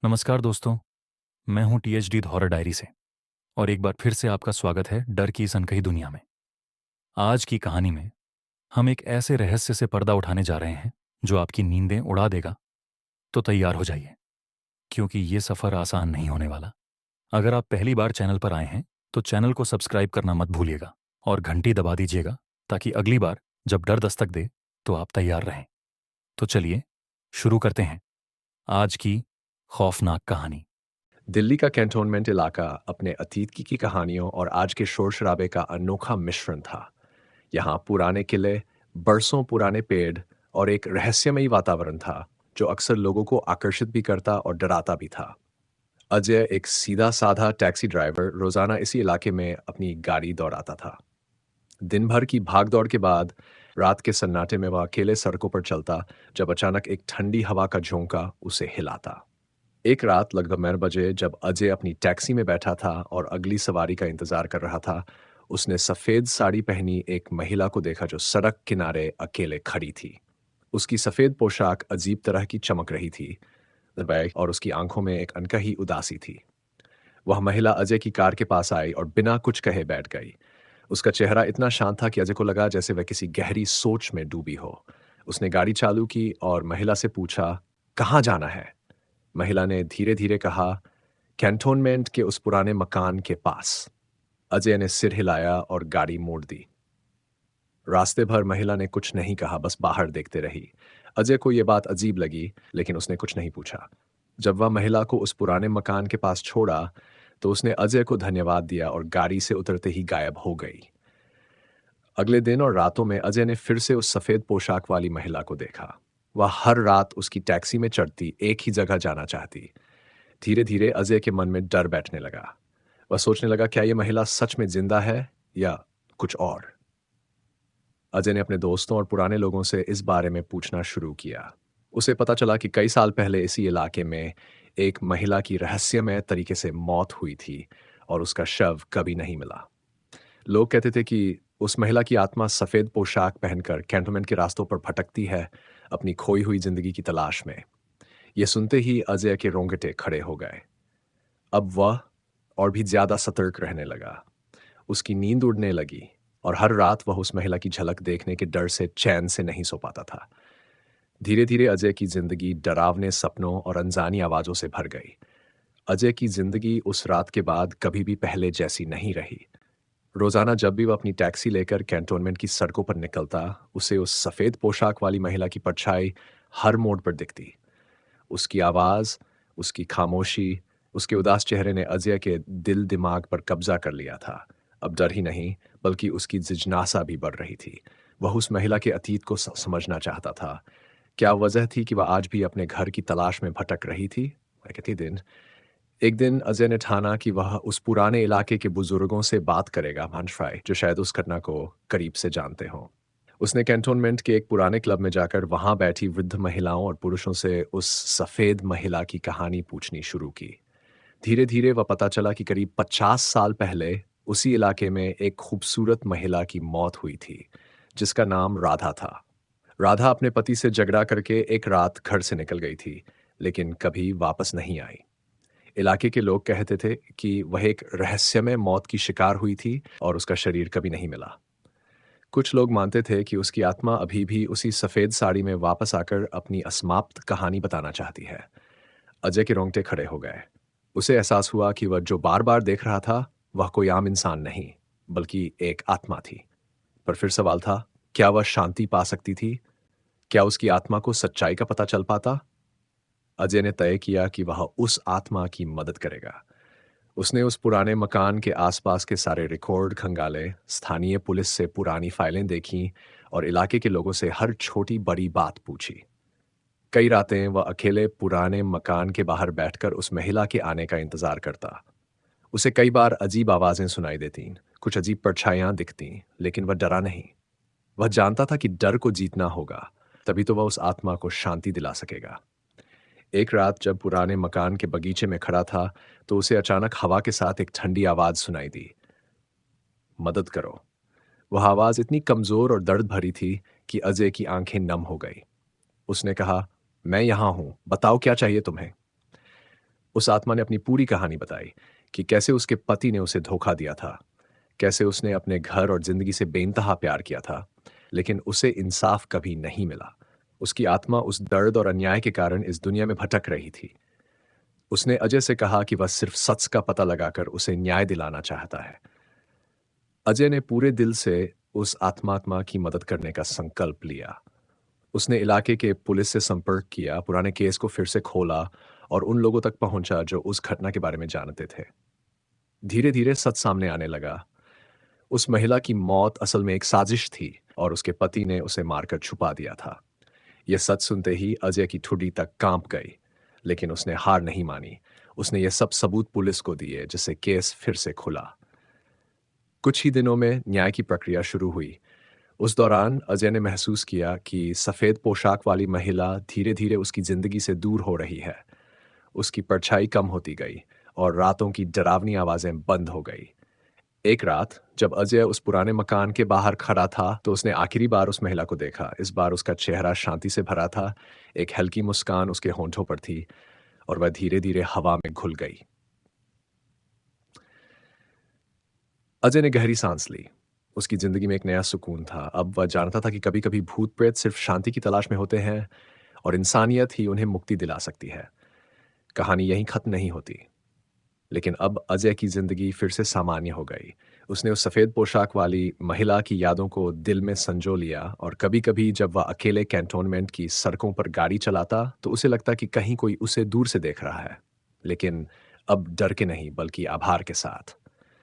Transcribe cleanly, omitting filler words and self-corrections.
नमस्कार दोस्तों। मैं हूं टीएचडी हॉरर डायरी से और एक बार फिर से आपका स्वागत है डर की इस अनकही दुनिया में। आज की कहानी में हम एक ऐसे रहस्य से पर्दा उठाने जा रहे हैं जो आपकी नींदें उड़ा देगा। तो तैयार हो जाइए, क्योंकि ये सफ़र आसान नहीं होने वाला। अगर आप पहली बार चैनल पर आए हैं तो चैनल को सब्सक्राइब करना मत भूलिएगा और घंटी दबा दीजिएगा, ताकि अगली बार जब डर दस्तक दे तो आप तैयार रहें। तो चलिए शुरू करते हैं आज की खौफनाक कहानी। दिल्ली का कैंटोनमेंट इलाका अपने अतीत की कहानियों और आज के शोर शराबे का अनोखा मिश्रण था। यहाँ पुराने किले, बरसों पुराने पेड़ और एक रहस्यमयी वातावरण था जो अक्सर लोगों को आकर्षित भी करता और डराता भी था। अजय, एक सीधा साधा टैक्सी ड्राइवर, रोजाना इसी इलाके में अपनी गाड़ी दौड़ाता था। दिन भर की भागदौड़ के बाद रात के सन्नाटे में वह अकेले सड़कों पर चलता, जब अचानक एक ठंडी हवा का झोंका उसे हिलाता। एक रात लगभग 9 बजे जब अजय अपनी टैक्सी में बैठा था और अगली सवारी का इंतजार कर रहा था, उसने सफेद साड़ी पहनी एक महिला को देखा जो सड़क किनारे अकेले खड़ी थी। उसकी सफेद पोशाक अजीब तरह की चमक रही थी और उसकी आंखों में एक अनकही उदासी थी। वह महिला अजय की कार के पास आई और बिना कुछ कहे बैठ गई। उसका चेहरा इतना शांत था कि अजय को लगा जैसे वह किसी गहरी सोच में डूबी हो। उसने गाड़ी चालू की और महिला से पूछा, कहाँ जाना है? महिला ने धीरे धीरे कहा, कैंटोनमेंट के उस पुराने मकान के पास। अजय ने सिर हिलाया और गाड़ी मोड़ दी। रास्ते भर महिला ने कुछ नहीं कहा, बस बाहर देखते रही। अजय को यह बात अजीब लगी, लेकिन उसने कुछ नहीं पूछा। जब वह महिला को उस पुराने मकान के पास छोड़ा, तो उसने अजय को धन्यवाद दिया और गाड़ी से उतरते ही गायब हो गई। अगले दिन और रातों में अजय ने फिर से उस सफेद पोशाक वाली महिला को देखा। वह हर रात उसकी टैक्सी में चढ़ती, एक ही जगह जाना चाहती। धीरे धीरे अजय के मन में डर बैठने लगा। वह सोचने लगा, क्या यह महिला सच में जिंदा है या कुछ और? अजय ने अपने दोस्तों और पुराने लोगों से इस बारे में पूछना शुरू किया। उसे पता चला कि कई साल पहले इसी इलाके में एक महिला की रहस्यमय तरीके से मौत हुई थी और उसका शव कभी नहीं मिला। लोग कहते थे कि उस महिला की आत्मा सफेद पोशाक पहनकर कैंटोनमेंट के रास्तों पर भटकती है, अपनी खोई हुई जिंदगी की तलाश में। यह सुनते ही अजय के रोंगटे खड़े हो गए। अब वह और भी ज्यादा सतर्क रहने लगा। उसकी नींद उड़ने लगी और हर रात वह उस महिला की झलक देखने के डर से चैन से नहीं सो पाता था। धीरे धीरे अजय की जिंदगी डरावने सपनों और अनजानी आवाजों से भर गई। अजय की जिंदगी उस रात के बाद कभी भी पहले जैसी नहीं रही। रोजाना जब भी वह अपनी टैक्सी लेकर कैंटोनमेंट की सड़कों पर निकलता, उसे उस सफेद पोशाक वाली महिला की परछाई हर मोड़ पर दिखती। उसकी आवाज, उसकी खामोशी, उसके उदास चेहरे ने अजय के दिल दिमाग पर कब्जा कर लिया था। अब डर ही नहीं, बल्कि उसकी जिज्ञासा भी बढ़ रही थी। वह उस महिला के अतीत को समझना चाहता था। क्या वजह थी कि वह आज भी अपने घर की तलाश में भटक रही थी? कहती दिन एक दिन अजय ने ठाना कि वह उस पुराने इलाके के बुजुर्गों से बात करेगा, मानशराय, जो शायद उस घटना को करीब से जानते हों। उसने कैंटोनमेंट के एक पुराने क्लब में जाकर वहां बैठी वृद्ध महिलाओं और पुरुषों से उस सफेद महिला की कहानी पूछनी शुरू की। धीरे धीरे वह पता चला कि करीब 50 साल पहले उसी इलाके में एक खूबसूरत महिला की मौत हुई थी, जिसका नाम राधा था। राधा अपने पति से झगड़ा करके एक रात घर से निकल गई थी, लेकिन कभी वापस नहीं आई। इलाके के लोग कहते थे कि वह एक रहस्यमय मौत की शिकार हुई थी और उसका शरीर कभी नहीं मिला। कुछ लोग मानते थे कि उसकी आत्मा अभी भी उसी सफेद साड़ी में वापस आकर अपनी असमाप्त कहानी बताना चाहती है। अजय के रोंगटे खड़े हो गए। उसे एहसास हुआ कि वह जो बार बार देख रहा था, वह कोई आम इंसान नहीं, बल्कि एक आत्मा थी। पर फिर सवाल था, क्या वह शांति पा सकती थी? क्या उसकी आत्मा को सच्चाई का पता चल पाता? अजय ने तय किया कि वह उस आत्मा की मदद करेगा। उसने उस पुराने मकान के आसपास के सारे रिकॉर्ड खंगाले, स्थानीय पुलिस से पुरानी फाइलें देखीं और इलाके के लोगों से हर छोटी बड़ी बात पूछी। कई रातें वह अकेले पुराने मकान के बाहर बैठकर उस महिला के आने का इंतजार करता। उसे कई बार अजीब आवाजें सुनाई देतीं, कुछ अजीब परछाइयां दिखतीं, लेकिन वह डरा नहीं। वह जानता था कि डर को जीतना होगा, तभी तो वह उस आत्मा को शांति दिला सकेगा। एक रात जब पुराने मकान के बगीचे में खड़ा था, तो उसे अचानक हवा के साथ एक ठंडी आवाज सुनाई दी, मदद करो। वह आवाज इतनी कमजोर और दर्द भरी थी कि अजय की आंखें नम हो गई। उसने कहा, मैं यहां हूं, बताओ क्या चाहिए तुम्हें? उस आत्मा ने अपनी पूरी कहानी बताई कि कैसे उसके पति ने उसे धोखा दिया था, कैसे उसने अपने घर और जिंदगी से बेइंतहा प्यार किया था, लेकिन उसे इंसाफ कभी नहीं मिला। उसकी आत्मा उस दर्द और अन्याय के कारण इस दुनिया में भटक रही थी। उसने अजय से कहा कि वह सिर्फ सच का पता लगाकर उसे न्याय दिलाना चाहता है। अजय ने पूरे दिल से उस आत्मात्मा की मदद करने का संकल्प लिया। उसने इलाके के पुलिस से संपर्क किया, पुराने केस को फिर से खोला और उन लोगों तक पहुंचा जो उस घटना के बारे में जानते थे। धीरे धीरे सच सामने आने लगा। उस महिला की मौत असल में एक साजिश थी और उसके पति ने उसे मारकर छुपा दिया था। यह सच सुनते ही अजय की ठुड्डी तक कांप गई, लेकिन उसने हार नहीं मानी। उसने ये सब सबूत पुलिस को दिए, जिससे केस फिर से खुला। कुछ ही दिनों में न्याय की प्रक्रिया शुरू हुई। उस दौरान अजय ने महसूस किया कि सफ़ेद पोशाक वाली महिला धीरे धीरे उसकी जिंदगी से दूर हो रही है। उसकी परछाई कम होती गई और रातों की डरावनी आवाजें बंद हो गई। एक रात जब अजय उस पुराने मकान के बाहर खड़ा था, तो उसने आखिरी बार उस महिला को देखा। इस बार उसका चेहरा शांति से भरा था, एक हल्की मुस्कान उसके होंठों पर थी और वह धीरे धीरे हवा में घुल गई। अजय ने गहरी सांस ली। उसकी जिंदगी में एक नया सुकून था। अब वह जानता था कि कभी कभी भूत प्रेत सिर्फ शांति की तलाश में होते हैं और इंसानियत ही उन्हें मुक्ति दिला सकती है। कहानी यहीं खत्म नहीं होती। लेकिन अब अजय की जिंदगी फिर से सामान्य हो गई। उसने उस सफ़ेद पोशाक वाली महिला की यादों को दिल में संजो लिया और कभी-कभी जब वह अकेले कैंटोनमेंट की सड़कों पर गाड़ी चलाता, तो उसे लगता कि कहीं कोई उसे दूर से देख रहा है। लेकिन अब डर के नहीं, बल्कि आभार के साथ।